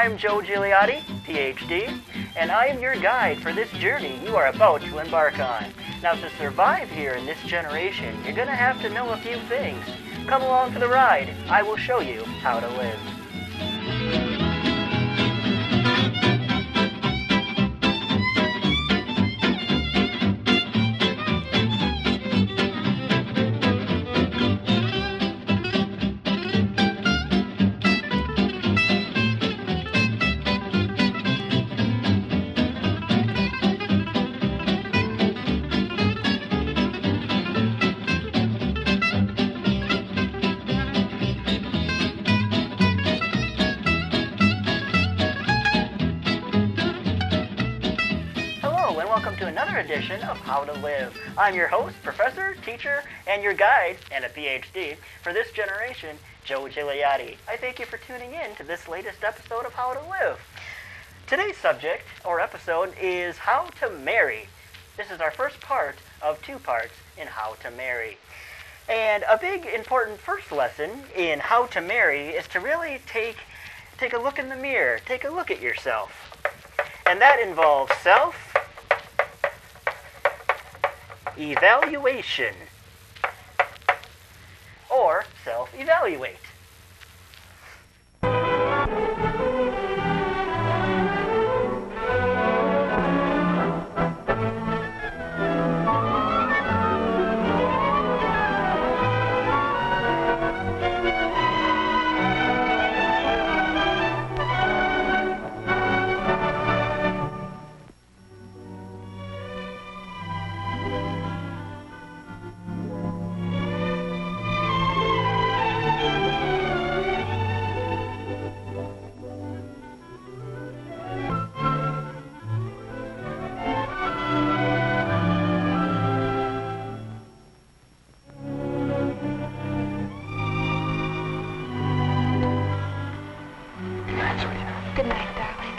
I'm Joe Gigliotti, PhD, and I am your guide for this journey you are about to embark on. Now, to survive here in this generation, you're going to have to know a few things. Come along for the ride. I will show you how to live. Welcome to another edition of How to Live. I'm your host, professor, teacher, and your guide, and a PhD, for this generation, Joe Gigliotti. I thank you for tuning in to this latest episode of How to Live. Today's subject, or episode, is how to marry. This is our first part of two parts in how to marry. And a big, important first lesson in how to marry is to really take a look in the mirror, take a look at yourself. And that involves self-evaluation, or self-evaluate. Good night, darling.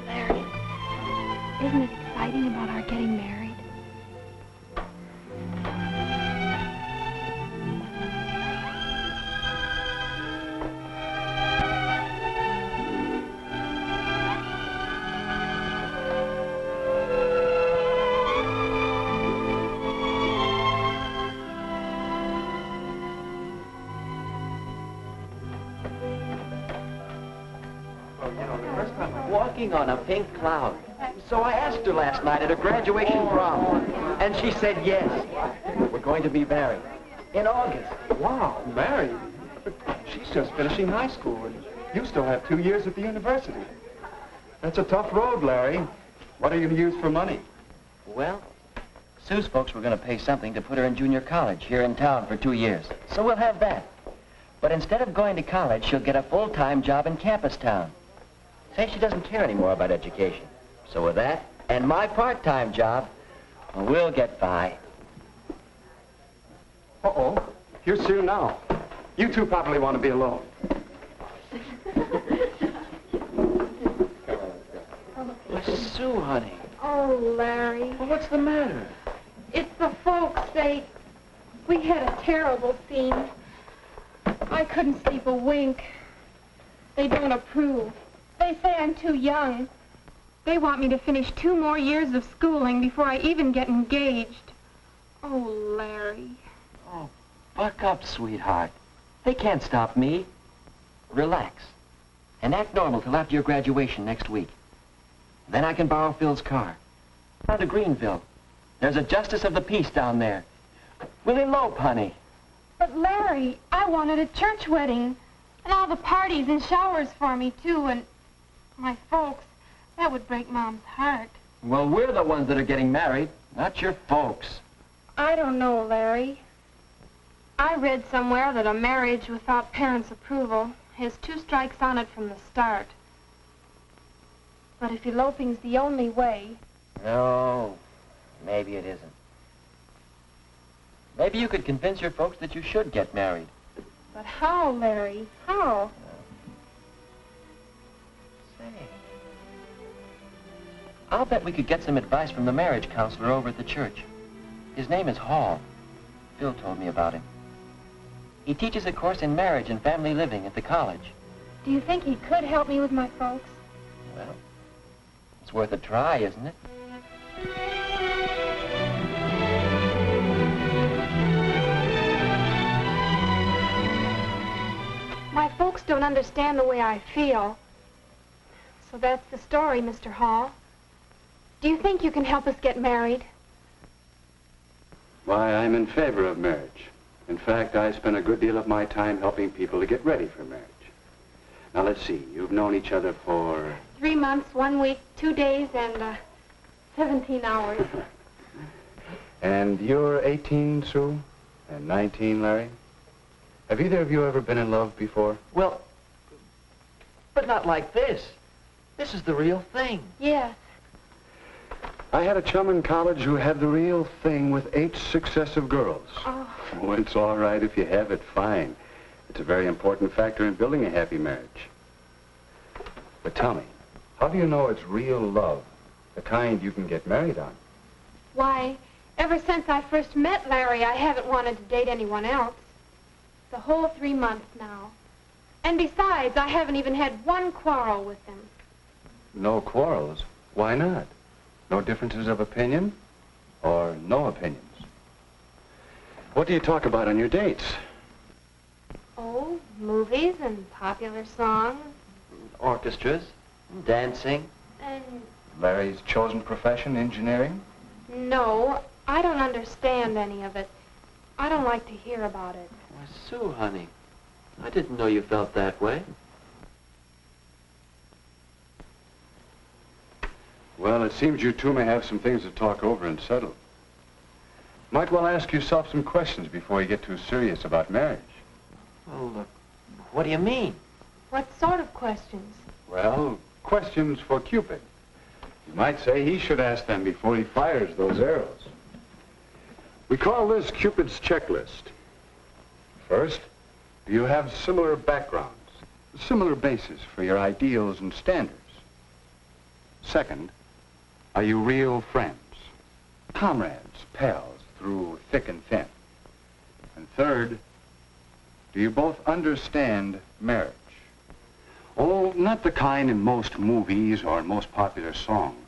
Larry, isn't it exciting about our getting married? Walking on a pink cloud. So I asked her last night at a graduation prom, and she said yes. We're going to be married in August. Wow, married? But she's just finishing high school, and you still have 2 years at the university. That's a tough road, Larry. What are you going to use for money? Well, Sue's folks were going to pay something to put her in junior college here in town for 2 years. So we'll have that. But instead of going to college, she'll get a full-time job in campus town. Say she doesn't care anymore about education. So with that, and my part-time job, well, we'll get by. Uh-oh. Here's Sue now. You two probably want to be alone. Sue, honey. Oh, Larry. Well, what's the matter? It's the folks. We had a terrible scene. I couldn't sleep a wink. They don't approve. They say I'm too young. They want me to finish 2 more years of schooling before I even get engaged. Oh, Larry. Oh, buck up, sweetheart. They can't stop me. Relax. And act normal till after your graduation next week. Then I can borrow Phil's car. Down to Greenville. There's a justice of the peace down there. We'll elope, honey. But, Larry, I wanted a church wedding. And all the parties and showers for me, too, and my folks. That would break Mom's heart. Well, we're the ones that are getting married, not your folks. I don't know, Larry. I read somewhere that a marriage without parents' approval has 2 strikes on it from the start. But if eloping's the only way... No, maybe it isn't. Maybe you could convince your folks that you should get married. But how, Larry? How? Say, I'll bet we could get some advice from the marriage counselor over at the church. His name is Hall. Phil told me about him. He teaches a course in marriage and family living at the college. Do you think he could help me with my folks? Well, it's worth a try, isn't it? My folks don't understand the way I feel. So that's the story, Mr. Hall. Do you think you can help us get married? Why, I'm in favor of marriage. In fact, I spend a good deal of my time helping people to get ready for marriage. Now, let's see. You've known each other for... 3 months, 1 week, 2 days, and 17 hours. And you're 18, Sue? And 19, Larry? Have either of you ever been in love before? Well, but not like this. This is the real thing. Yes. I had a chum in college who had the real thing with 8 successive girls. Oh. Oh, it's all right if you have it, fine. It's a very important factor in building a happy marriage. But tell me, how do you know it's real love, the kind you can get married on? Why, ever since I first met Larry, I haven't wanted to date anyone else. The whole 3 months now. And besides, I haven't even had one quarrel with him. No quarrels? Why not? No differences of opinion? Or no opinions? What do you talk about on your dates? Oh, movies and popular songs. Orchestras, dancing. And Larry's chosen profession, engineering? no, I don't understand any of it. I don't like to hear about it. Why, Sue, honey, I didn't know you felt that way. Well, it seems you two may have some things to talk over and settle. Might well ask yourself some questions before you get too serious about marriage. Well, what do you mean? What sort of questions? Well, questions for Cupid. You might say he should ask them before he fires those arrows. We call this Cupid's checklist. First, do you have similar backgrounds, similar bases for your ideals and standards? Second, are you real friends, comrades, pals through thick and thin? And third, do you both understand marriage? Oh, not the kind in most movies or in most popular songs,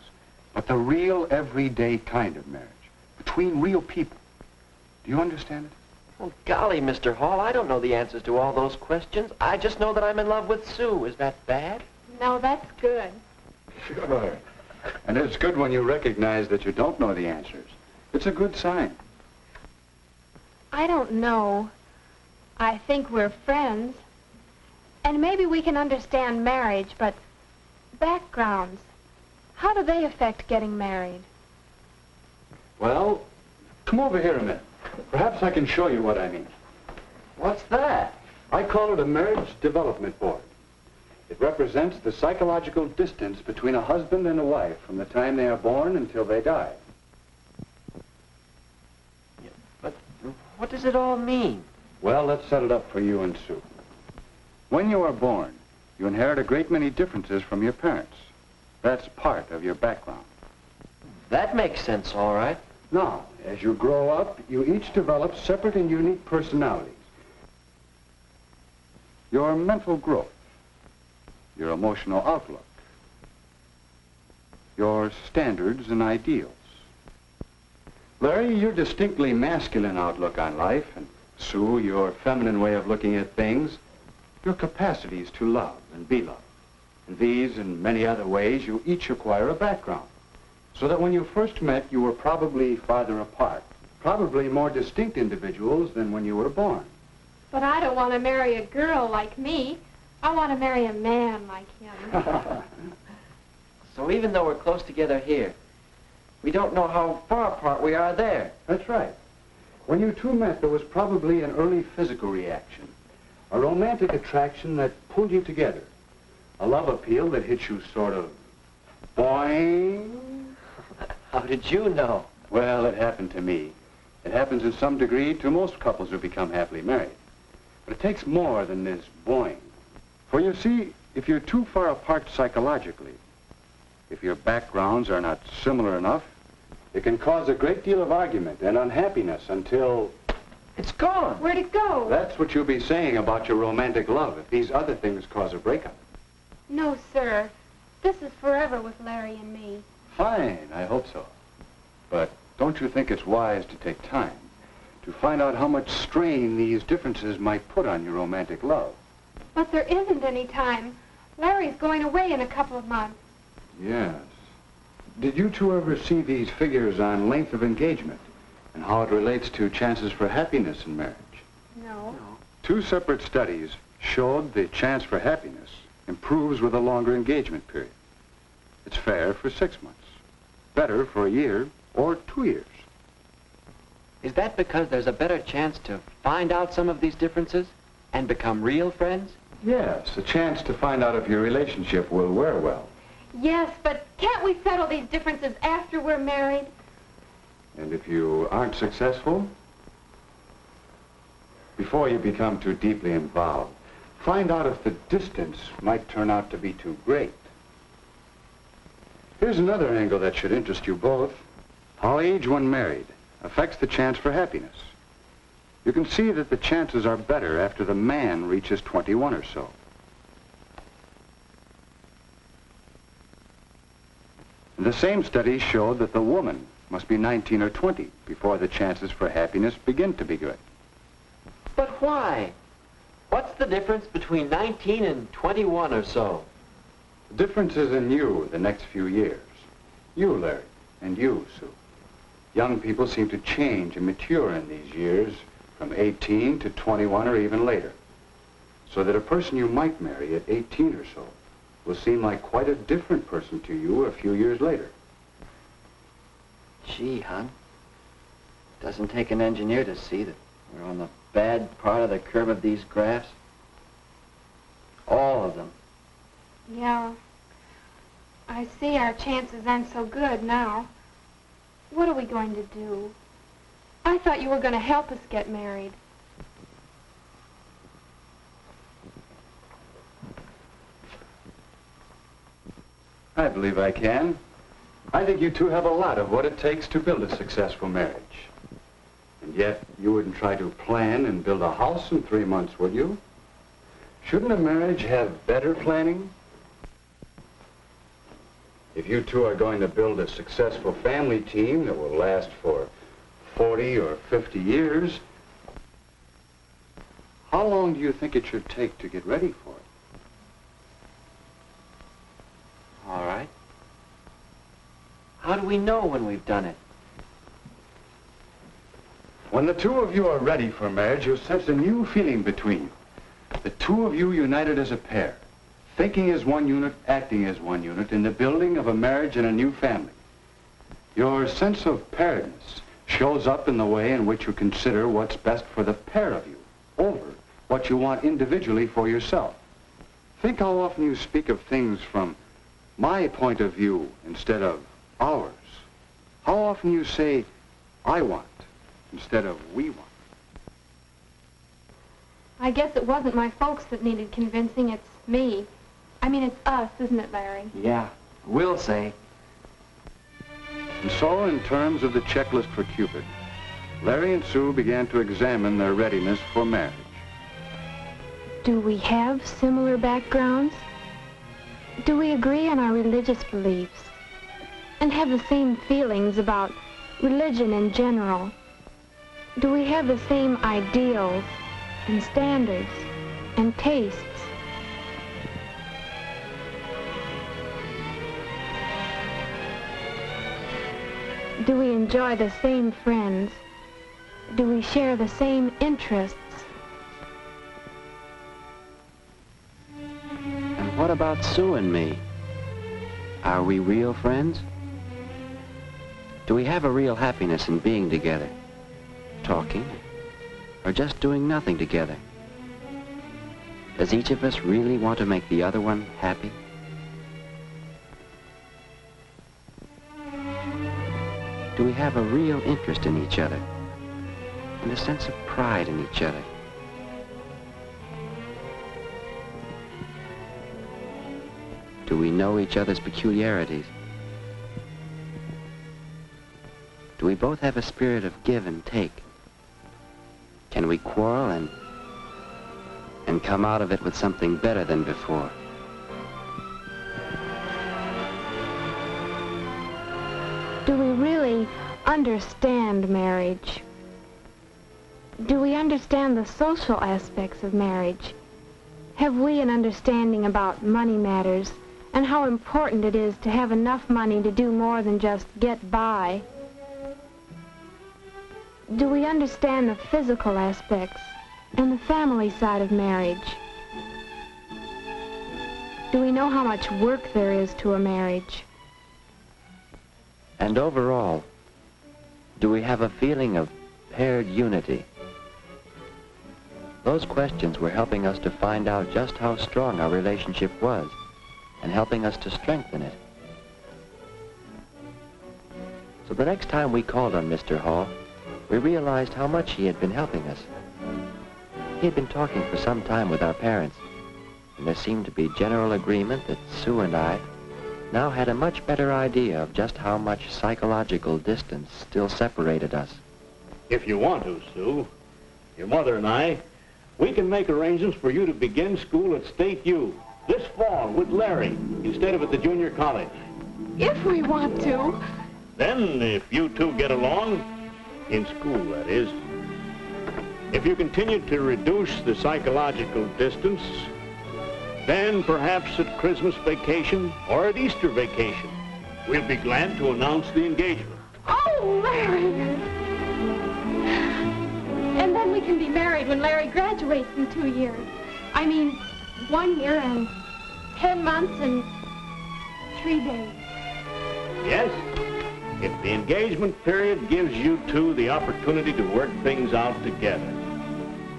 but the real everyday kind of marriage, between real people. Do you understand it? Well, golly, Mr. Hall, I don't know the answers to all those questions. I just know that I'm in love with Sue. Is that bad? No, that's good. Sure. And it's good when you recognize that you don't know the answers. It's a good sign. I don't know. I think we're friends. And maybe we can understand marriage, but backgrounds, how do they affect getting married? Well, come over here a minute. Perhaps I can show you what I mean. What's that? I call it a marriage development board. It represents the psychological distance between a husband and a wife from the time they are born until they die. Yeah, but what does it all mean? Well, let's set it up for you and Sue. When you are born, you inherit a great many differences from your parents. That's part of your background. That makes sense, all right. Now, as you grow up, you each develop separate and unique personalities. Your mental growth, your emotional outlook, your standards and ideals. Larry, your distinctly masculine outlook on life, and Sue, your feminine way of looking at things, your capacities to love and be loved. In these and many other ways, you each acquire a background, so that when you first met, you were probably farther apart, probably more distinct individuals than when you were born. But I don't want to marry a girl like me. I want to marry a man like him. So even though we're close together here, we don't know how far apart we are there. That's right. When you two met, there was probably an early physical reaction, a romantic attraction that pulled you together, a love appeal that hit you sort of boing. How did you know? Well, it happened to me. It happens in some degree to most couples who become happily married. But it takes more than this boing. For you see, if you're too far apart psychologically, if your backgrounds are not similar enough, it can cause a great deal of argument and unhappiness until It's gone. Where'd it go? That's what you'll be saying about your romantic love if these other things cause a breakup. No, sir. This is forever with Larry and me. Fine, I hope so. But don't you think it's wise to take time to find out how much strain these differences might put on your romantic love? But there isn't any time. Larry's going away in a couple of months. Yes. Did you two ever see these figures on length of engagement and how it relates to chances for happiness in marriage? No. Two separate studies showed the chance for happiness improves with a longer engagement period. It's fair for 6 months, better for a year or 2 years. Is that because there's a better chance to find out some of these differences and become real friends? Yes, a chance to find out if your relationship will wear well. Yes, but can't we settle these differences after we're married? And if you aren't successful, before you become too deeply involved, find out if the distance might turn out to be too great. Here's another angle that should interest you both. How age when married affects the chance for happiness. You can see that the chances are better after the man reaches 21 or so. And the same study showed that the woman must be 19 or 20 before the chances for happiness begin to be good. But why? What's the difference between 19 and 21 or so? The difference is in you the next few years. You, Larry, and you, Sue. Young people seem to change and mature in these years from 18 to 21 or even later. So that a person you might marry at 18 or so will seem like quite a different person to you a few years later. Gee, hon. Doesn't take an engineer to see that we're on the bad part of the curve of these graphs. All of them. Yeah. I see our chances aren't so good now. What are we going to do? I thought you were going to help us get married. I believe I can. I think you two have a lot of what it takes to build a successful marriage. And yet, you wouldn't try to plan and build a house in 3 months, would you? Shouldn't a marriage have better planning? If you two are going to build a successful family team that will last for 40 or 50 years, how long do you think it should take to get ready for it? All right. How do we know when we've done it? When the two of you are ready for marriage, you'll sense a new feeling between you. The two of you united as a pair, thinking as one unit, acting as one unit in the building of a marriage and a new family. Your sense of pairedness shows up in the way in which you consider what's best for the pair of you over what you want individually for yourself. Think how often you speak of things from my point of view instead of ours. How often you say, I want, instead of we want. I guess it wasn't my folks that needed convincing, it's me. I mean, it's us, isn't it, Larry? Yeah, we'll say. And so, in terms of the checklist for Cupid, Larry and Sue began to examine their readiness for marriage. Do we have similar backgrounds? Do we agree on our religious beliefs? And have the same feelings about religion in general? Do we have the same ideals and standards and tastes? Do we enjoy the same friends? Do we share the same interests? And what about Sue and me? Are we real friends? Do we have a real happiness in being together? Talking? Or just doing nothing together? Does each of us really want to make the other one happy? Do we have a real interest in each other and a sense of pride in each other? Do we know each other's peculiarities? Do we both have a spirit of give and take? Can we quarrel and come out of it with something better than before? Do we really understand marriage? Do we understand the social aspects of marriage? Have we an understanding about money matters and how important it is to have enough money to do more than just get by? Do we understand the physical aspects and the family side of marriage? Do we know how much work there is to a marriage? And overall, do we have a feeling of paired unity? Those questions were helping us to find out just how strong our relationship was and helping us to strengthen it. So the next time we called on Mr. Hall, we realized how much he had been helping us. He had been talking for some time with our parents, and there seemed to be general agreement that Sue and I now had a much better idea of just how much psychological distance still separated us. If you want to, Sue, your mother and I, we can make arrangements for you to begin school at State U this fall with Larry instead of at the junior college. If we want to. Then, if you two get along, in school, that is, if you continue to reduce the psychological distance, then perhaps at Christmas vacation or at Easter vacation, we'll be glad to announce the engagement. Oh, Larry! And then we can be married when Larry graduates in 2 years. I mean, 1 year and 10 months and 3 days. Yes, if the engagement period gives you two the opportunity to work things out together.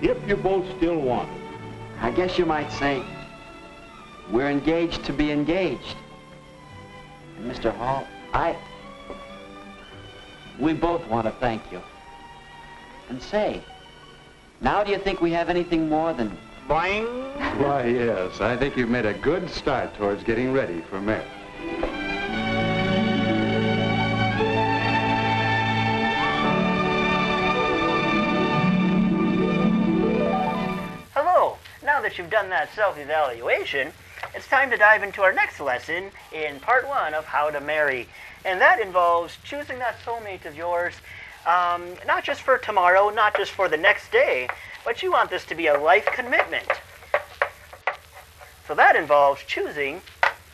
If you both still want it. I guess you might say we're engaged to be engaged. And Mr. Hall, we both want to thank you. And say, now do you think we have anything more than... Boing! Why, yes. I think you've made a good start towards getting ready for marriage. Hello! Now that you've done that self-evaluation, it's time to dive into our next lesson in part 1 of How to Marry. And that involves choosing that soulmate of yours, not just for tomorrow, not just for the next day, but you want this to be a life commitment. So that involves choosing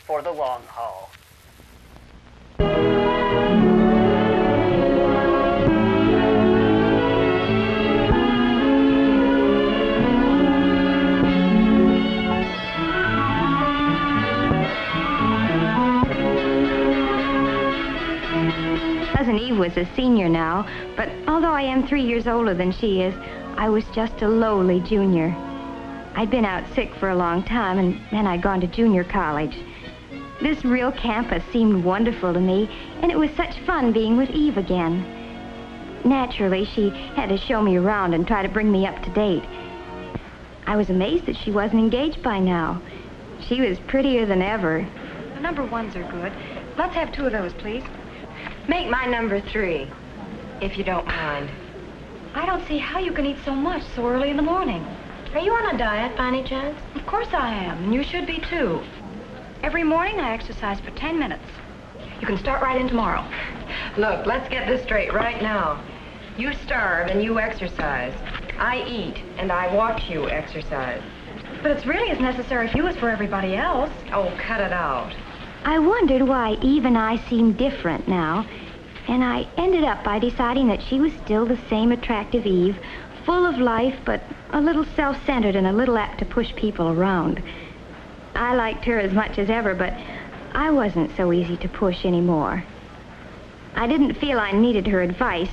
for the long haul. Cousin Eve was a senior now, but although I am 3 years older than she is, I was just a lowly junior. I'd been out sick for a long time, and then I'd gone to junior college. This real campus seemed wonderful to me, and it was such fun being with Eve again. Naturally, she had to show me around and try to bring me up to date. I was amazed that she wasn't engaged by now. She was prettier than ever. The number 1s are good. Let's have 2 of those, please. Make my number 3, if you don't mind. I don't see how you can eat so much so early in the morning. Are you on a diet, by any chance? Of course I am, and you should be, too. Every morning I exercise for 10 minutes. You can start right in tomorrow. Look, let's get this straight right now. You starve and you exercise. I eat and I watch you exercise. But it's really as necessary for you as for everybody else. Oh, cut it out. I wondered why Eve and I seemed different now, and I ended up by deciding that she was still the same attractive Eve, full of life, but a little self-centered and a little apt to push people around. I liked her as much as ever, but I wasn't so easy to push anymore. I didn't feel I needed her advice.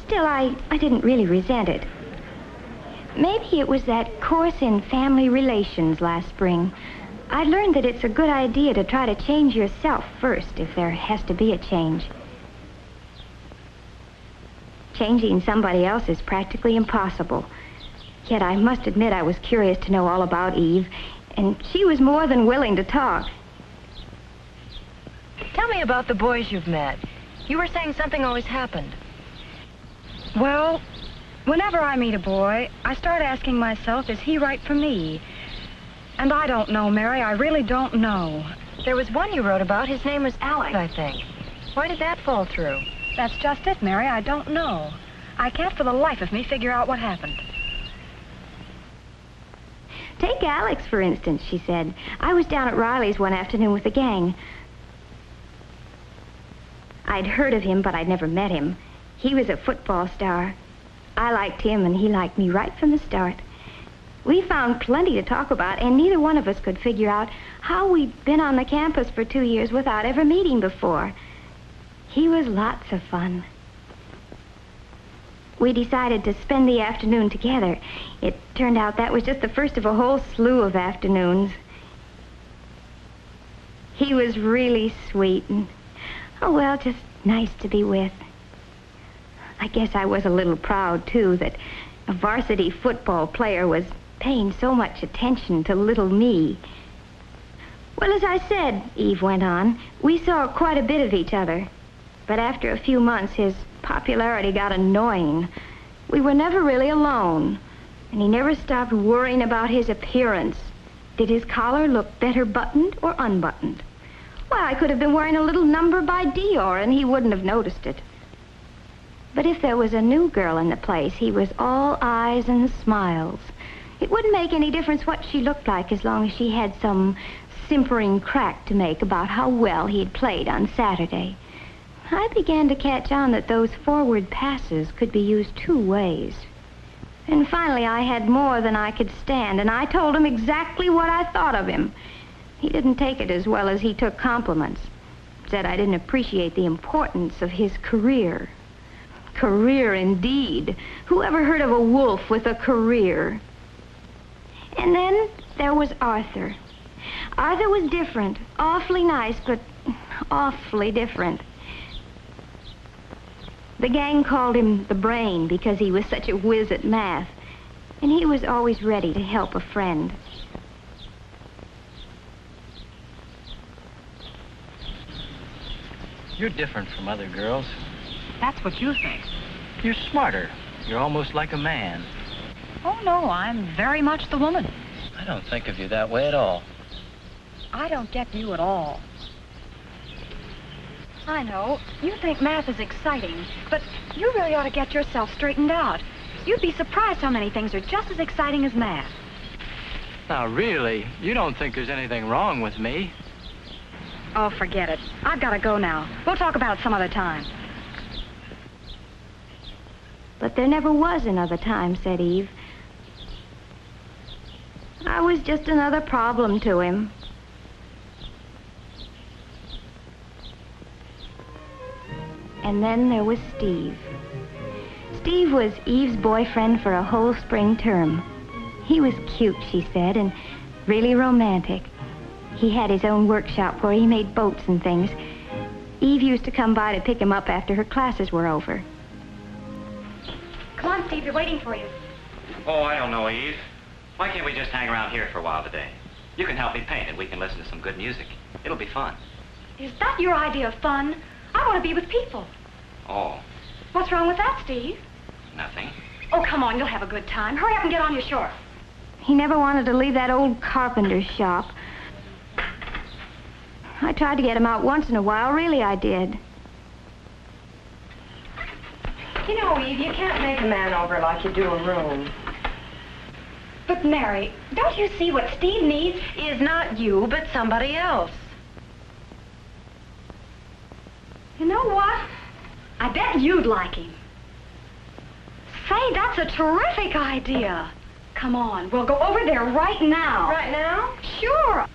Still, I didn't really resent it. Maybe it was that course in family relations last spring. I learned that it's a good idea to try to change yourself first if there has to be a change. Changing somebody else is practically impossible. Yet I must admit I was curious to know all about Eve, and she was more than willing to talk. Tell me about the boys you've met. You were saying something always happened. Well, Whenever I meet a boy, I start asking myself, is he right for me? And I don't know, Mary. I really don't know. There was one you wrote about. His name was Alex, I think. Why did that fall through? That's just it, Mary. I don't know. I can't for the life of me figure out what happened. Take Alex, for instance, she said. I was down at Riley's one afternoon with the gang. I'd heard of him, but I'd never met him. He was a football star. I liked him, and he liked me right from the start. We found plenty to talk about, and neither one of us could figure out how we'd been on the campus for 2 years without ever meeting before. He was lots of fun. We decided to spend the afternoon together. It turned out that was just the first of a whole slew of afternoons. He was really sweet and, oh, well, just nice to be with. I guess I was a little proud, too, that a varsity football player was paying so much attention to little me. Well, as I said, Eve went on, we saw quite a bit of each other. But after a few months, his popularity got annoying. We were never really alone, and he never stopped worrying about his appearance. Did his collar look better buttoned or unbuttoned? Why, I could have been wearing a little number by Dior, and he wouldn't have noticed it. But if there was a new girl in the place, he was all eyes and smiles. It wouldn't make any difference what she looked like as long as she had some simpering crack to make about how well he had played on Saturday. I began to catch on that those forward passes could be used 2 ways. And finally, I had more than I could stand, and I told him exactly what I thought of him. He didn't take it as well as he took compliments. Said I didn't appreciate the importance of his career. Career, indeed. Who ever heard of a wolf with a career? And then there was Arthur. Arthur was different. Awfully nice, but awfully different. The gang called him the Brain because he was such a whiz at math. And he was always ready to help a friend. You're different from other girls. That's what you think. You're smarter. You're almost like a man. Oh, no, I'm very much the woman. I don't think of you that way at all. I don't get you at all. I know, you think math is exciting, but you really ought to get yourself straightened out. You'd be surprised how many things are just as exciting as math. Now, really, you don't think there's anything wrong with me? Oh, forget it. I've got to go now. We'll talk about it some other time. But there never was another time, said Eve. I was just another problem to him. And then there was Steve. Steve was Eve's boyfriend for a whole spring term. He was cute, she said, and really romantic. He had his own workshop where he made boats and things. Eve used to come by to pick him up after her classes were over. Come on, Steve, they're waiting for you. Oh, I don't know, Eve. Why can't we just hang around here for a while today? You can help me paint and we can listen to some good music. It'll be fun. Is that your idea of fun? I want to be with people. Oh, What's wrong with that, Steve? nothing. Oh, come on, you'll have a good time. Hurry up and get on your shorts. He never wanted to leave that old carpenter's shop. I tried to get him out once in a while, really I did. You know, Eve, you can't make a man over like you do a room. But, Mary, don't you see what Steve needs? Is not you, but somebody else. You know what? I bet you'd like him. Say, that's a terrific idea. Come on, we'll go over there right now. Right now? Sure.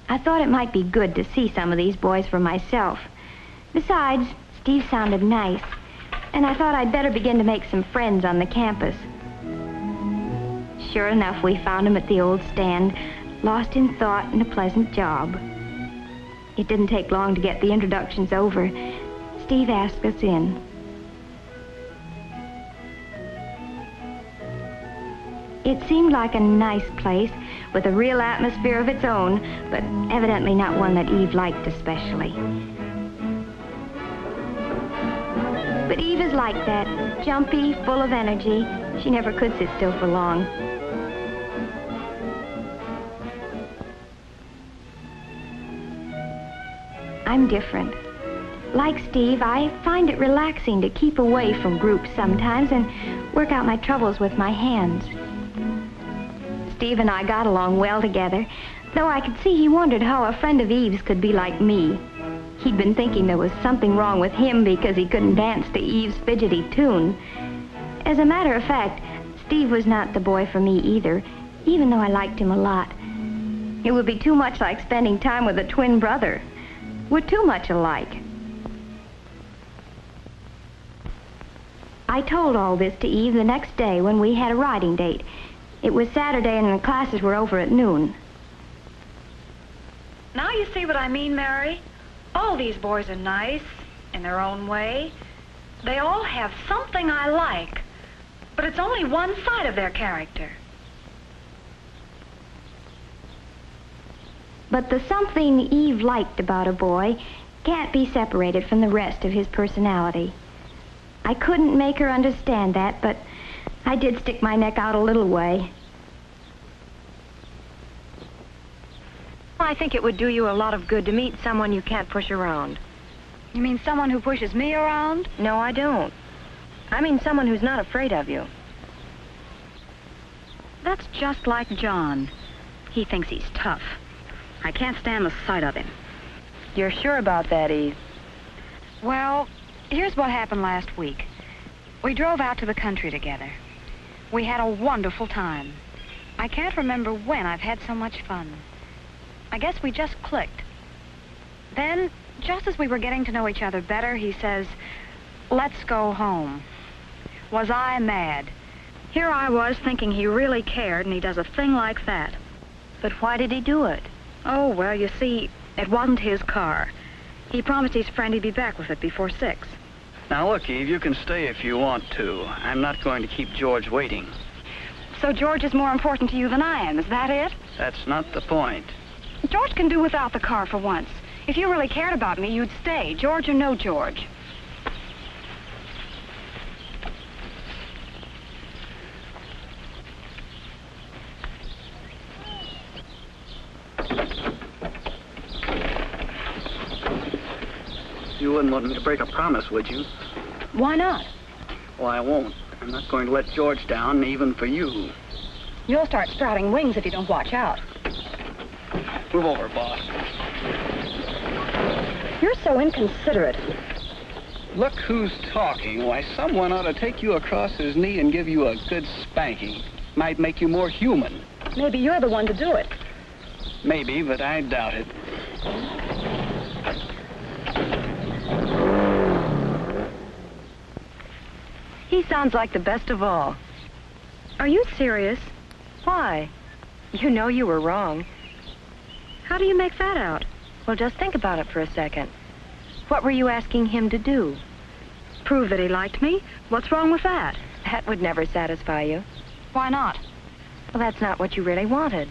I thought it might be good to see some of these boys for myself. Besides, Steve sounded nice, and I thought I'd better begin to make some friends on the campus. Sure enough, we found him at the old stand, lost in thought and a pleasant job. It didn't take long to get the introductions over. Steve asked us in. It seemed like a nice place with a real atmosphere of its own, but evidently not one that Eve liked especially. But Eve is like that, jumpy, full of energy. She never could sit still for long. I'm different. Like Steve, I find it relaxing to keep away from groups sometimes and work out my troubles with my hands. Steve and I got along well together, though I could see he wondered how a friend of Eve's could be like me. He'd been thinking there was something wrong with him because he couldn't dance to Eve's fidgety tune. As a matter of fact, Steve was not the boy for me either, even though I liked him a lot. It would be too much like spending time with a twin brother. We're too much alike. I told all this to Eve the next day when we had a riding date. It was Saturday and the classes were over at noon. Now you see what I mean, Mary? All these boys are nice in their own way. They all have something I like, but it's only one side of their character. But the something Eve liked about a boy can't be separated from the rest of his personality. I couldn't make her understand that, but I did stick my neck out a little way. I think it would do you a lot of good to meet someone you can't push around. You mean someone who pushes me around? No, I don't. I mean someone who's not afraid of you. That's just like John. He thinks he's tough. I can't stand the sight of him. You're sure about that, Eve? Well, here's what happened last week. We drove out to the country together. We had a wonderful time. I can't remember when I've had so much fun. I guess we just clicked. Then, just as we were getting to know each other better, he says, "Let's go home." Was I mad? Here I was thinking he really cared, and he does a thing like that. But why did he do it? Oh, well, you see, it wasn't his car. He promised his friend he'd be back with it before 6. Now, look, Eve, you can stay if you want to. I'm not going to keep George waiting. So George is more important to you than I am, is that it? That's not the point. George can do without the car for once. If you really cared about me, you'd stay, George or no George. You wouldn't want me to break a promise, would you? Why not? Well, I won't. I'm not going to let George down, even for you. You'll start sprouting wings if you don't watch out. Move over, boss. You're so inconsiderate. Look who's talking. Why, someone ought to take you across his knee and give you a good spanking. Might make you more human. Maybe you're the one to do it. Maybe, but I doubt it. He sounds like the best of all. Are you serious? Why? You know you were wrong. How do you make that out? Well, just think about it for a second. What were you asking him to do? Prove that he liked me? What's wrong with that? That would never satisfy you. Why not? Well, that's not what you really wanted.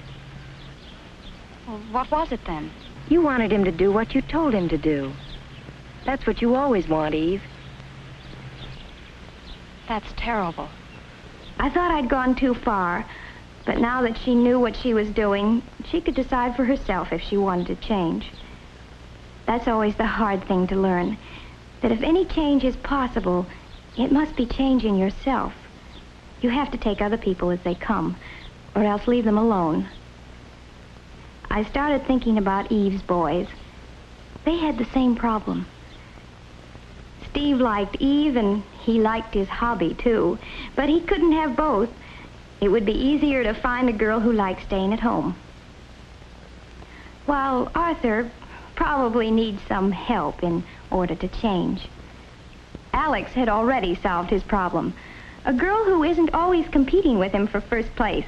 Well, what was it then? You wanted him to do what you told him to do. That's what you always want, Eve. That's terrible. I thought I'd gone too far, but now that she knew what she was doing, she could decide for herself if she wanted to change. That's always the hard thing to learn, that if any change is possible, it must be changing yourself. You have to take other people as they come, or else leave them alone. I started thinking about Eve's boys. They had the same problem. Steve liked Eve, and he liked his hobby, too. But he couldn't have both. It would be easier to find a girl who liked staying at home. While Arthur probably needs some help in order to change. Alex had already solved his problem. A girl who isn't always competing with him for first place.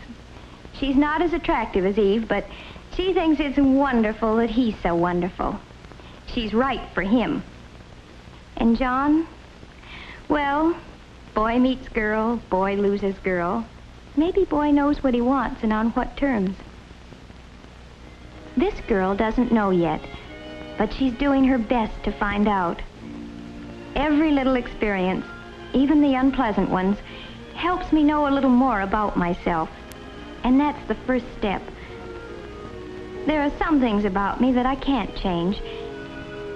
She's not as attractive as Eve, but she thinks it's wonderful that he's so wonderful. She's right for him. And John? Well, boy meets girl, boy loses girl. Maybe boy knows what he wants and on what terms. This girl doesn't know yet, but she's doing her best to find out. every little experience, even the unpleasant ones, helps me know a little more about myself. And that's the first step. There are some things about me that I can't change.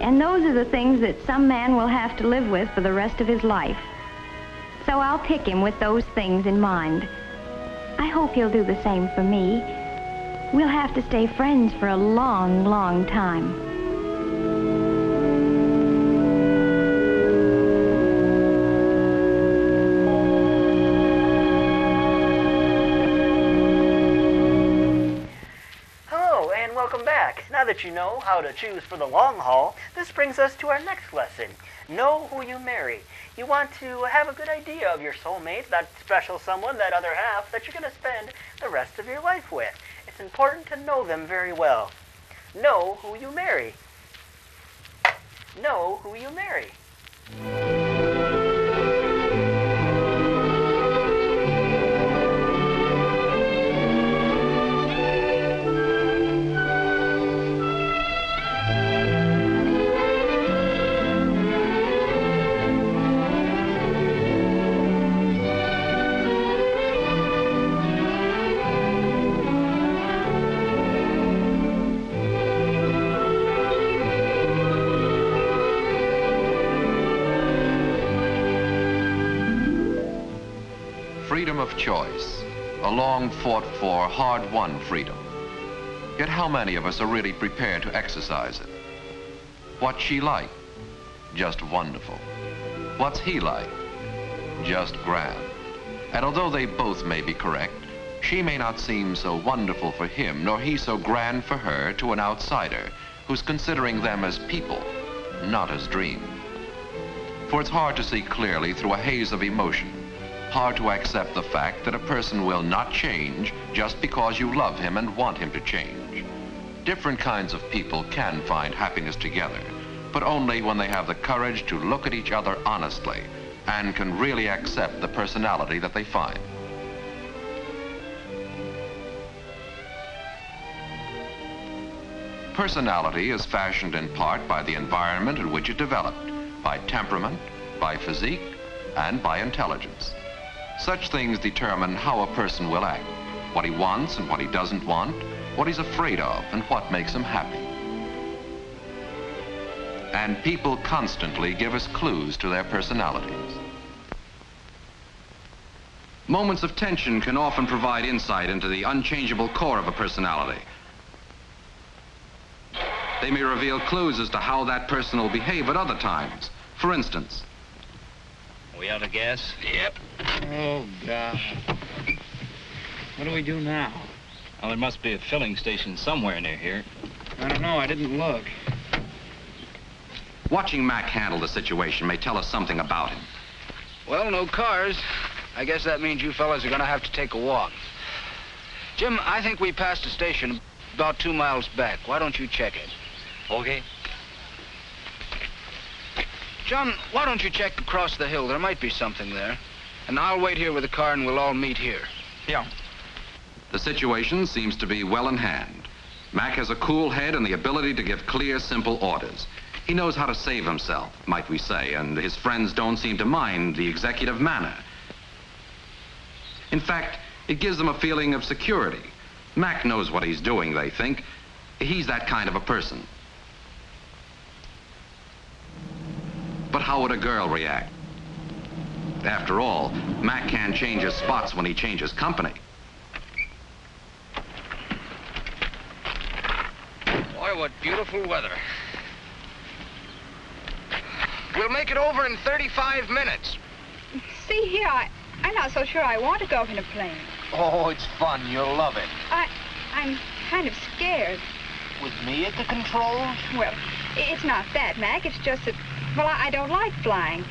And those are the things that some man will have to live with for the rest of his life. So I'll pick him with those things in mind. I hope he'll do the same for me. We'll have to stay friends for a long, long time. Hello, and welcome back. Now that you know how to choose for the long haul, this brings us to our next lesson. Know who you marry. You want to have a good idea of your soulmate, that special someone, that other half that you're going to spend the rest of your life with. It's important to know them very well. Know who you marry. Know who you marry. Freedom of choice, a long fought for, hard won freedom. Yet how many of us are really prepared to exercise it? What's she like? Just wonderful. What's he like? Just grand. And although they both may be correct, she may not seem so wonderful for him, nor he so grand for her to an outsider who's considering them as people, not as dreams. For it's hard to see clearly through a haze of emotion, hard to accept the fact that a person will not change just because you love him and want him to change. Different kinds of people can find happiness together, but only when they have the courage to look at each other honestly and can really accept the personality that they find. Personality is fashioned in part by the environment in which it developed, by temperament, by physique, and by intelligence. Such things determine how a person will act, what he wants and what he doesn't want, what he's afraid of and what makes him happy. And people constantly give us clues to their personalities. Moments of tension can often provide insight into the unchangeable core of a personality. They may reveal clues as to how that person will behave at other times. For instance, we out of gas? Yep. Oh, God. What do we do now? Well, there must be a filling station somewhere near here. I don't know. I didn't look. watching Mac handle the situation may tell us something about him. Well, no cars. I guess that means you fellas are gonna have to take a walk. Jim, I think we passed a station about 2 miles back. Why don't you check it? Okay. John, why don't you check across the hill? There might be something there. And I'll wait here with the car and we'll all meet here. Yeah. The situation seems to be well in hand. Mac has a cool head and the ability to give clear, simple orders. He knows how to save himself, might we say, and his friends don't seem to mind the executive manner. In fact, it gives them a feeling of security. Mac knows what he's doing, they think. He's that kind of a person. But how would a girl react? After all, Mac can't change his spots when he changes company. Boy, what beautiful weather. We'll make it over in 35 minutes. See here, I'm not so sure I want to go up in a plane. Oh, it's fun. You'll love it. I'm kind of scared. With me at the controls? Well, it's not that, Mac. It's just that, well, I don't like flying.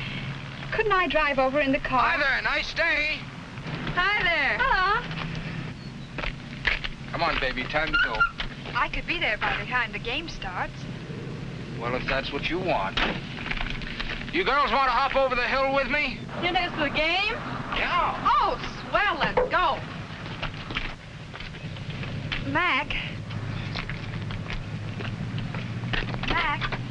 Couldn't I drive over in the car? Hi there, nice day. Hi there. Hello. Come on, baby, time to go. I could be there by the time the game starts. Well, if that's what you want. You girls want to hop over the hill with me? You know, the game? Yeah. Oh, swell, let's go. Mac,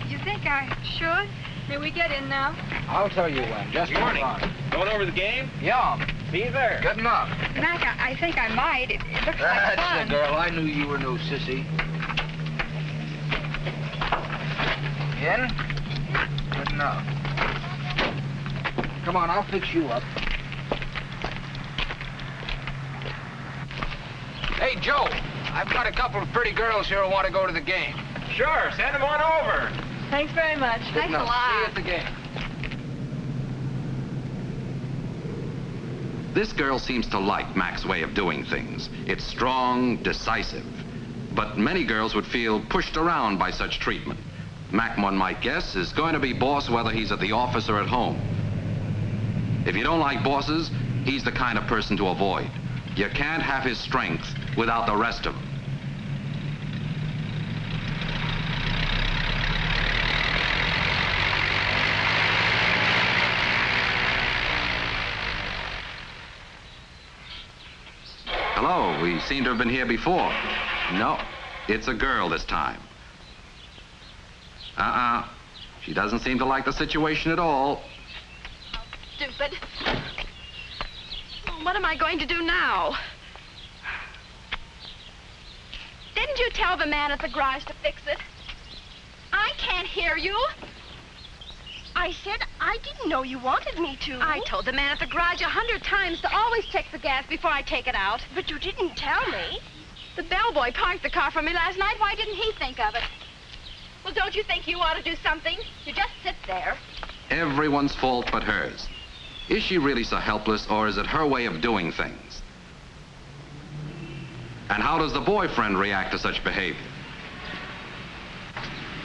you think I should? May we get in now? I'll tell you when. Just Good morning. hold on. Going over the game? Yeah. Be there. Good enough. Mac, I think I might. It looks like That's fun. the girl. I knew you were no sissy. In? Good enough. Come on, I'll fix you up. Hey, Joe, I've got a couple of pretty girls here who want to go to the game. Sure, send them on over. Thanks very much. Good enough. See you at the game. This girl seems to like Mac's way of doing things. It's strong, decisive. But many girls would feel pushed around by such treatment. Mac, one might guess, is going to be boss whether he's at the office or at home. If you don't like bosses, he's the kind of person to avoid. You can't have his strength without the rest of him. Hello, we seem to have been here before. No, it's a girl this time. She doesn't seem to like the situation at all. Stupid. What am I going to do now? Didn't you tell the man at the garage to fix it? I can't hear you. I said I didn't know you wanted me to. I told the man at the garage 100 times to always check the gas before I take it out. But you didn't tell me. The bellboy parked the car for me last night. Why didn't he think of it? Well, don't you think you ought to do something? You just sit there. Everyone's fault but hers. Is she really so helpless, or is it her way of doing things? And how does the boyfriend react to such behavior?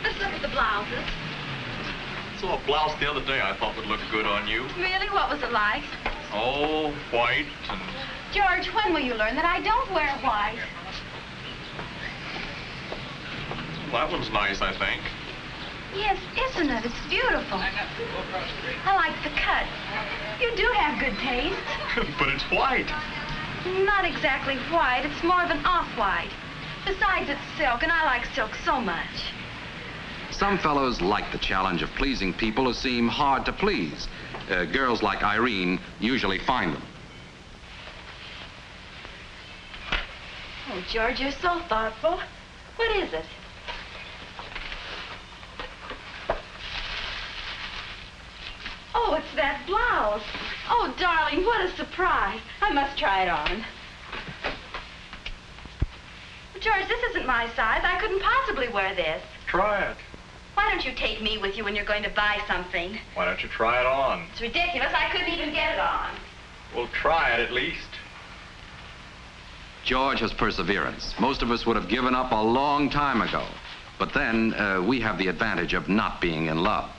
Let's look at the blouses. Saw a blouse the other day I thought would look good on you. Really? What was it like? Oh, white and... George, when will you learn that I don't wear white? That one's nice, I think. Yes, isn't it? It's beautiful. I like the cut. You do have good taste. But it's white. Not exactly white. It's more of an off-white. Besides, it's silk, and I like silk so much. Some fellows like the challenge of pleasing people who seem hard to please. Girls like Irene usually find them. Oh, George, you're so thoughtful. What is it? Oh, it's that blouse. Oh, darling, what a surprise. I must try it on. George, this isn't my size. I couldn't possibly wear this. Try it. Why don't you take me with you when you're going to buy something? Why don't you try it on? It's ridiculous. I couldn't even get it on. Well, try it at least. George has perseverance. Most of us would have given up a long time ago. But then we have the advantage of not being in love.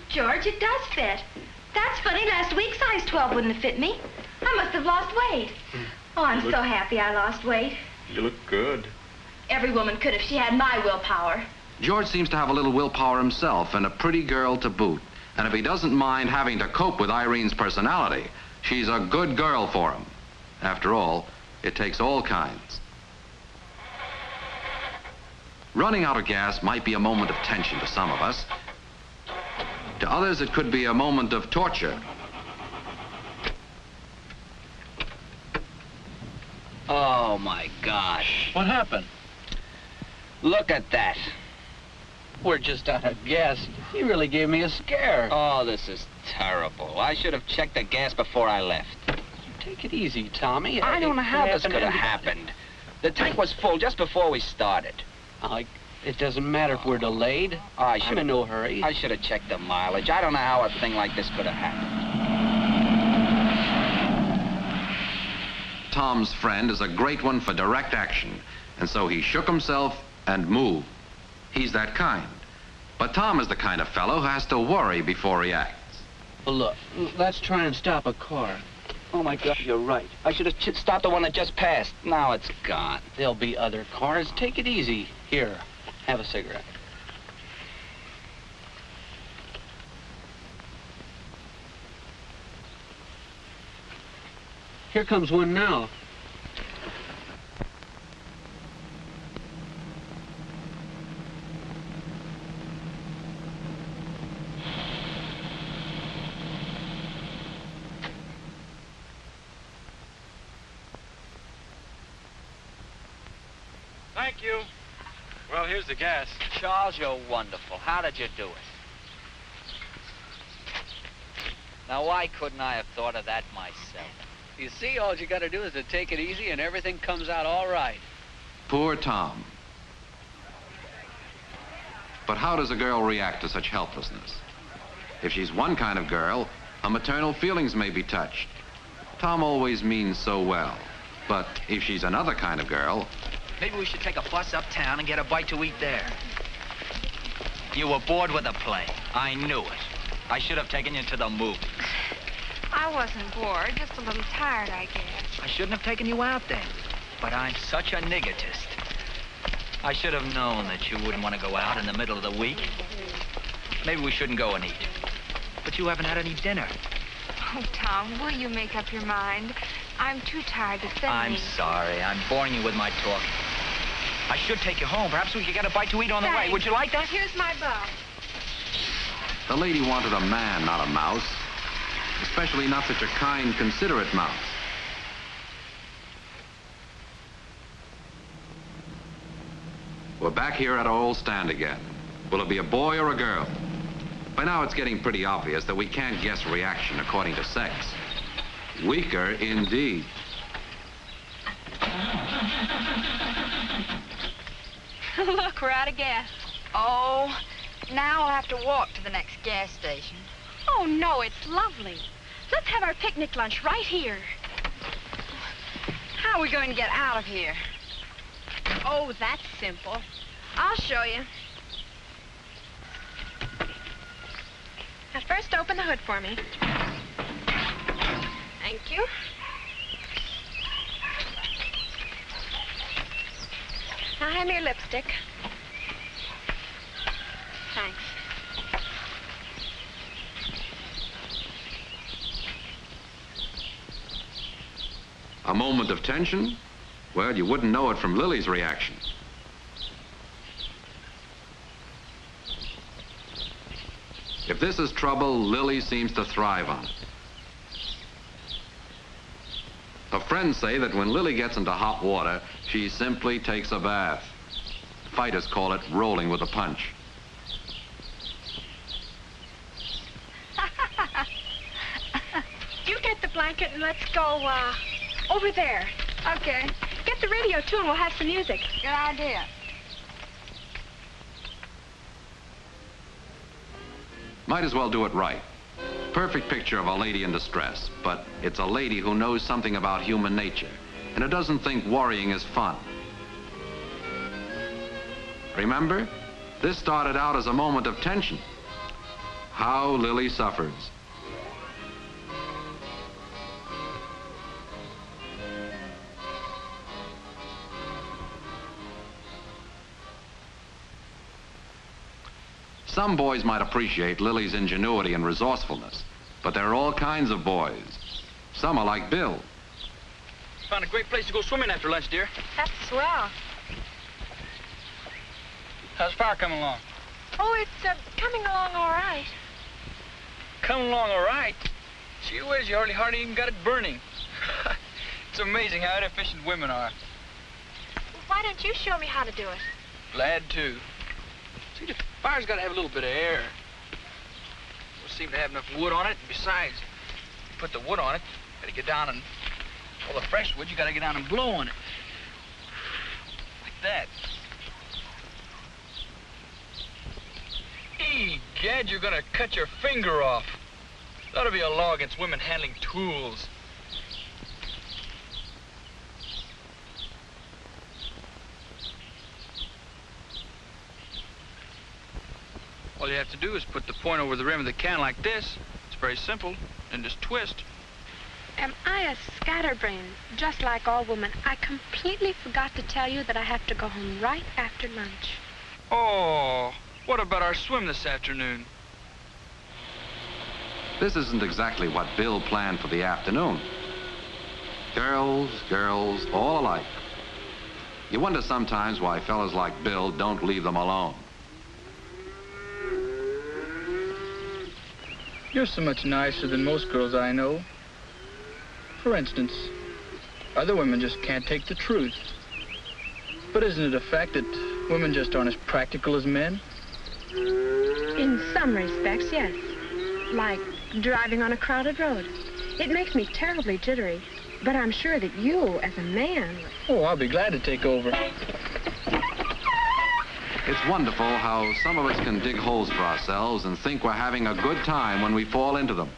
George, it does fit. That's funny. Last week, size 12 wouldn't have fit me. I must have lost weight. Oh, I'm so happy I lost weight. You look good. Every woman could if she had my willpower. George seems to have a little willpower himself and a pretty girl to boot. And if he doesn't mind having to cope with Irene's personality, she's a good girl for him. After all, it takes all kinds. Running out of gas might be a moment of tension to some of us. To others, it could be a moment of torture. Oh, my gosh. What happened? Look at that. We're just out of gas. You really gave me a scare. Oh, this is terrible. I should have checked the gas before I left. Take it easy, Tommy. I don't know how this happened could have happened. The tank was full just before we started. It doesn't matter if we're delayed. I'm in no hurry. I should have checked the mileage. I don't know how a thing like this could have happened. Tom's friend is a great one for direct action, and so he shook himself and moved. He's that kind. But Tom is the kind of fellow who has to worry before he acts. Well, look, let's try and stop a car. Oh, my God, you're right. I should have stopped the one that just passed. Now it's gone. There'll be other cars. Take it easy. Here, have a cigarette. Here comes one now. Thank you. Well, here's the gas. Charles, you're wonderful. How did you do it? Now, why couldn't I have thought of that myself? You see, all you gotta do is to take it easy and everything comes out all right. Poor Tom. But how does a girl react to such helplessness? If she's one kind of girl, her maternal feelings may be touched. Tom always means so well. But if she's another kind of girl... Maybe we should take a bus uptown and get a bite to eat there. You were bored with the play. I knew it. I should have taken you to the movies. I wasn't bored, just a little tired, I guess. I shouldn't have taken you out then. But I'm such a niggotist. I should have known that you wouldn't want to go out in the middle of the week. Maybe we shouldn't go and eat. But you haven't had any dinner. Oh, Tom, will you make up your mind? I'm too tired to think. I'm sorry. I'm boring you with my talking. I should take you home. Perhaps we could get a bite to eat on the way. Would you like that? Here's my bus. The lady wanted a man, not a mouse. Especially not such a kind, considerate mouse. We're back here at our old stand again. Will it be a boy or a girl? By now it's getting pretty obvious that we can't guess reaction according to sex. Weaker indeed. Look, we're out of gas. Oh, now I'll have to walk to the next gas station. Oh, no, it's lovely. Let's have our picnic lunch right here. How are we going to get out of here? Oh, that's simple. I'll show you. Now, first open the hood for me. Thank you. Now, hand me your lipstick. Thanks. A moment of tension? Well, you wouldn't know it from Lily's reaction. If this is trouble, Lily seems to thrive on it. Her friends say that when Lily gets into hot water, she simply takes a bath. Fighters call it rolling with a punch. You get the blanket and let's go, over there. Okay. Get the radio, too, and we'll have some music. Good idea. Might as well do it right. Perfect picture of a lady in distress, but it's a lady who knows something about human nature, and who doesn't think worrying is fun. Remember, this started out as a moment of tension. How Lily suffers. Some boys might appreciate Lily's ingenuity and resourcefulness, but there are all kinds of boys. Some are like Bill. Found a great place to go swimming after lunch, dear. That's swell. How's the fire coming along? Oh, it's, coming along all right. Coming along all right? Gee whiz, you hardly even got it burning. It's amazing how inefficient women are. Well, why don't you show me how to do it? Glad to. See, the fire's got to have a little bit of air. Don't seem to have enough wood on it. And besides, you put the wood on it, you got to get down and all the fresh wood, you got to get down and blow on it. Like that. Egad, you're going to cut your finger off. That'll be a law against women handling tools. All you have to do is put the point over the rim of the can like this. It's very simple. And just twist. Am I a scatterbrain, just like all women? I completely forgot to tell you that I have to go home right after lunch. Oh, what about our swim this afternoon? This isn't exactly what Bill planned for the afternoon. Girls, girls, all alike. You wonder sometimes why fellas like Bill don't leave them alone. You're so much nicer than most girls I know. For instance, other women just can't take the truth. But isn't it a fact that women just aren't as practical as men? In some respects, yes. Like driving on a crowded road. It makes me terribly jittery. But I'm sure that you, as a man... Oh, I'll be glad to take over. It's wonderful how some of us can dig holes for ourselves and think we're having a good time when we fall into them.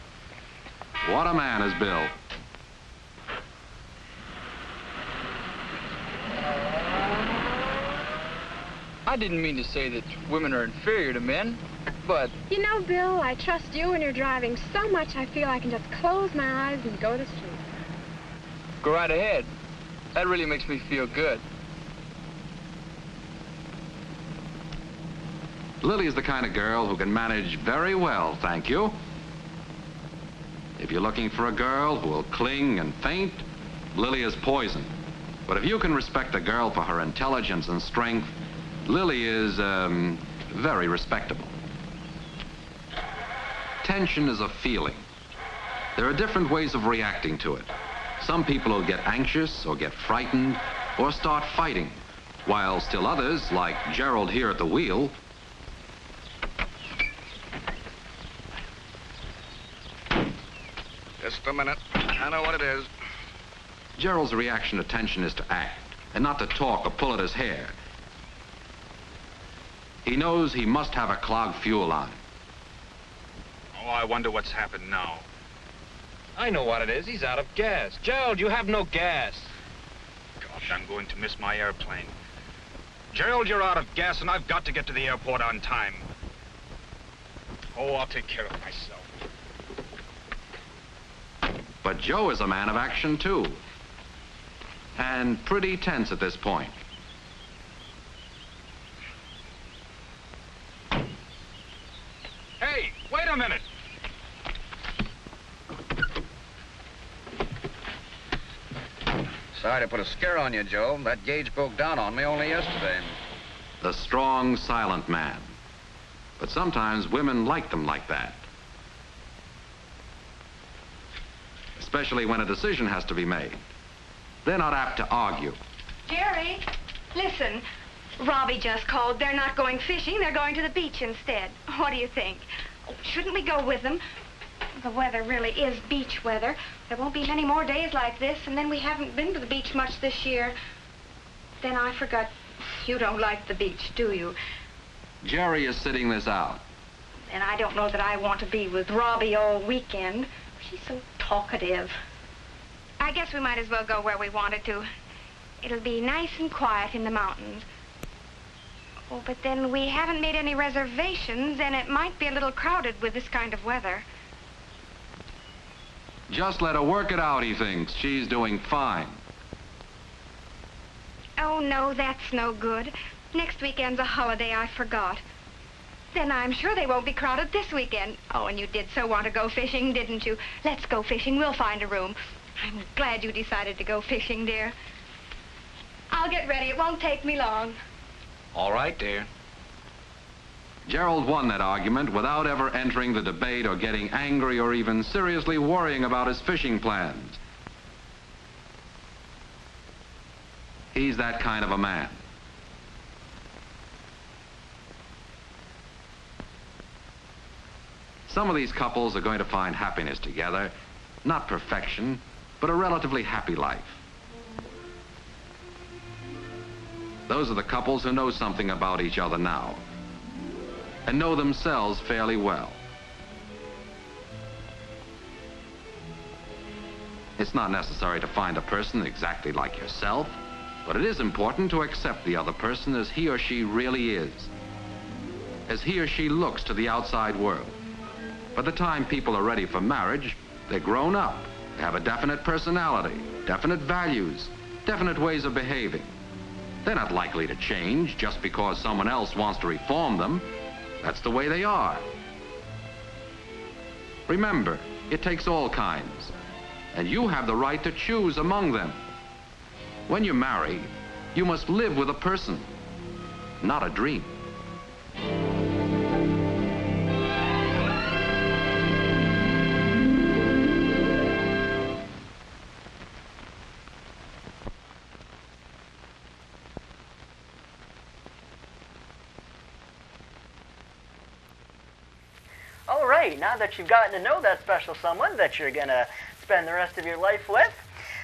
What a man is Bill. I didn't mean to say that women are inferior to men, but... You know, Bill, I trust you when you're driving so much I feel I can just close my eyes and go to sleep. Go right ahead. That really makes me feel good. Lily is the kind of girl who can manage very well, thank you. If you're looking for a girl who will cling and faint, Lily is poison. But if you can respect a girl for her intelligence and strength, Lily is, very respectable. Tension is a feeling. There are different ways of reacting to it. Some people will get anxious or get frightened or start fighting, while still others, like Gerald here at the wheel, Just a minute. I know what it is. Gerald's reaction to tension is to act, and not to talk or pull at his hair. He knows he must have a clogged fuel on. Oh, I wonder what's happened now. I know what it is. He's out of gas. Gerald, you have no gas. Gosh, I'm going to miss my airplane. Gerald, you're out of gas, and I've got to get to the airport on time. Oh, I'll take care of myself. But Joe is a man of action, too. And pretty tense at this point. Hey, wait a minute. Sorry to put a scare on you, Joe. That gauge broke down on me only yesterday. The strong, silent man. But sometimes women like them like that. Especially when a decision has to be made. They're not apt to argue. Jerry, listen. Robbie just called. They're not going fishing. They're going to the beach instead. What do you think? Shouldn't we go with them? The weather really is beach weather. There won't be many more days like this, and then we haven't been to the beach much this year. Then I forgot. You don't like the beach, do you? Jerry is sitting this out. And I don't know that I want to be with Robbie all weekend. She's so talkative. I guess we might as well go where we wanted to. It'll be nice and quiet in the mountains. Oh, but then we haven't made any reservations, and it might be a little crowded with this kind of weather. Just let her work it out, he thinks. She's doing fine. Oh, no, that's no good. Next weekend's a holiday, I forgot. Then I'm sure they won't be crowded this weekend. Oh, and you did so want to go fishing, didn't you? Let's go fishing. We'll find a room. I'm glad you decided to go fishing, dear. I'll get ready. It won't take me long. All right, dear. Gerald won that argument without ever entering the debate or getting angry or even seriously worrying about his fishing plans. He's that kind of a man. Some of these couples are going to find happiness together, not perfection, but a relatively happy life. Those are the couples who know something about each other now and know themselves fairly well. It's not necessary to find a person exactly like yourself, but it is important to accept the other person as he or she really is, as he or she looks to the outside world. By the time people are ready for marriage, they're grown up. They have a definite personality, definite values, definite ways of behaving. They're not likely to change just because someone else wants to reform them. That's the way they are. Remember, it takes all kinds, and you have the right to choose among them. When you marry, you must live with a person, not a dream. right, now that you've gotten to know that special someone that you're going to spend the rest of your life with,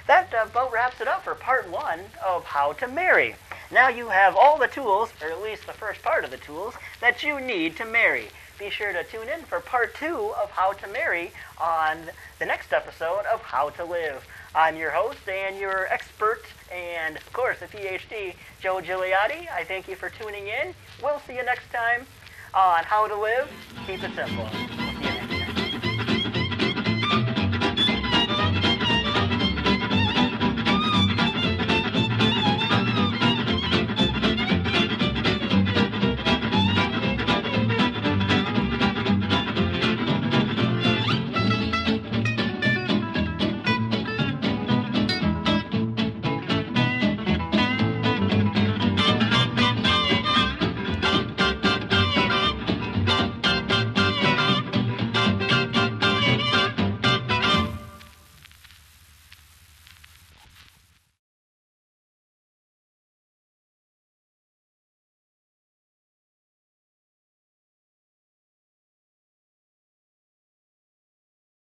that about wraps it up for part 1 of How to Marry. Now you have all the tools, or at least the first part of the tools, that you need to marry. Be sure to tune in for part 2 of How to Marry on the next episode of How to Live. I'm your host and your expert and, of course, a PhD, Joe Gigliotti. I thank you for tuning in. We'll see you next time on How to Live. Keep it simple.